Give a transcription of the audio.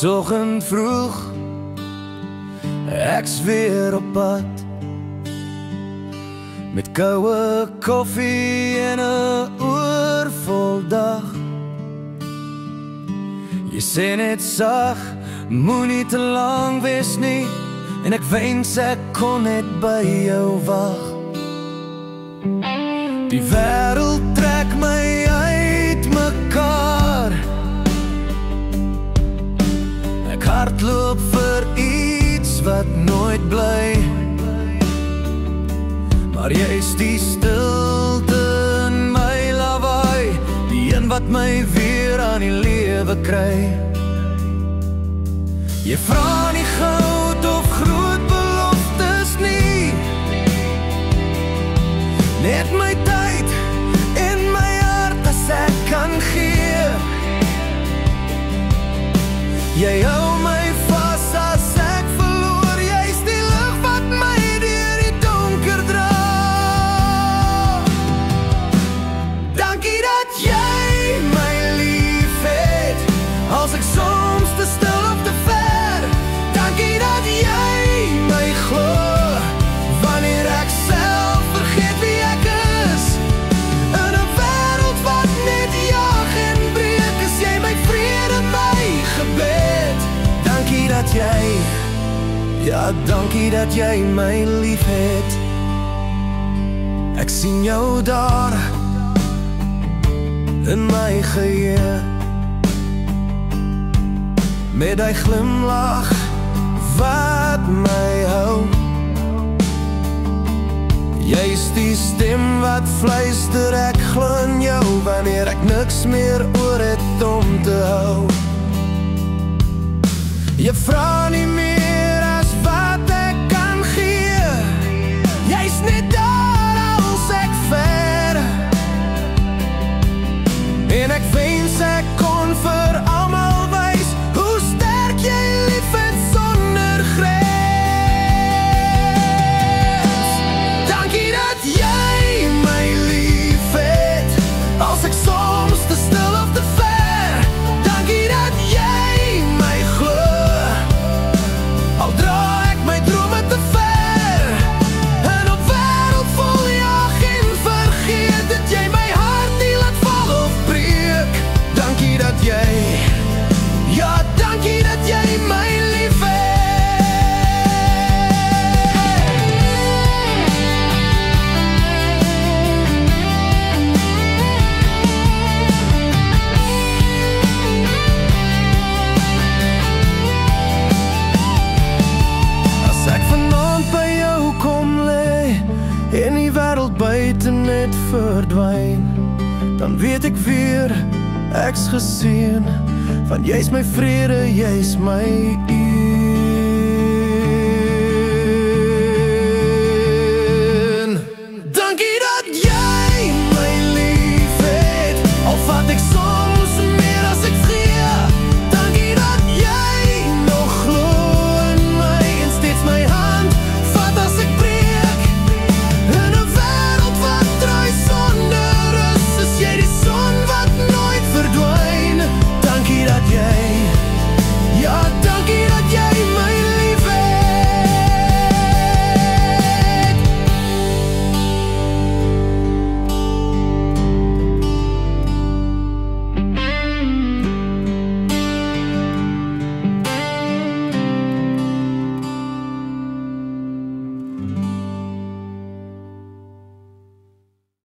Dis oggend vroeg, ek's weer op pad, met koue koffie en 'n oorvol dag. Jy sê net sag, moenie te lang wees nie, en ek wens ek kon net by jou wag. Die wêreld trek my uit mekaar, ek hardloop vir iets wat nooit bly, maar jy is die stilte in my lawaai, die een wat my weer aan die lewe kry. Jy vra nie goud of groot beloftes nie, net my tyd en my hart as ek kan gee. Jy hou my vas as ek verloor, jy's die lig wat my deur die donker dra. Dankie dat jy my lief het, als ek soms te stil of te ver. Dankie dat jy my glo, wanneer ek self vergeet wie ek is. In 'n wêreld wat net jag en breek, is jy my vrede, my gebed. Dankie dat jy, ja dankie dat jy my lief het. Ek sien jou daar, in my geheue, met die glimlach wat my hou. Jy is die stem wat fluister, ek glo in jou, wanneer ek niks meer oor het om te hou. Jy vra nie meer as wat ek kan gee, jy's net daar als ek ver, en ek wens ek kon vir almal wys hoe sterk jy lief het sonder grens. Dankie dat jy my lief het, als ek soms te stil of te ver. Dankie dat jy my glo, al dra ek my drome te ver. In 'n wêreld vol jag en vergeet, dat jy my hart nie laat val of breek. Dankie dat jy, ja dankie dat jy my lief het. As ek vanaand by jou kom lê, en die wêreld buite net verdwyn, dan weet ek weer, ek's geseën, want jy's my vrede, jy's my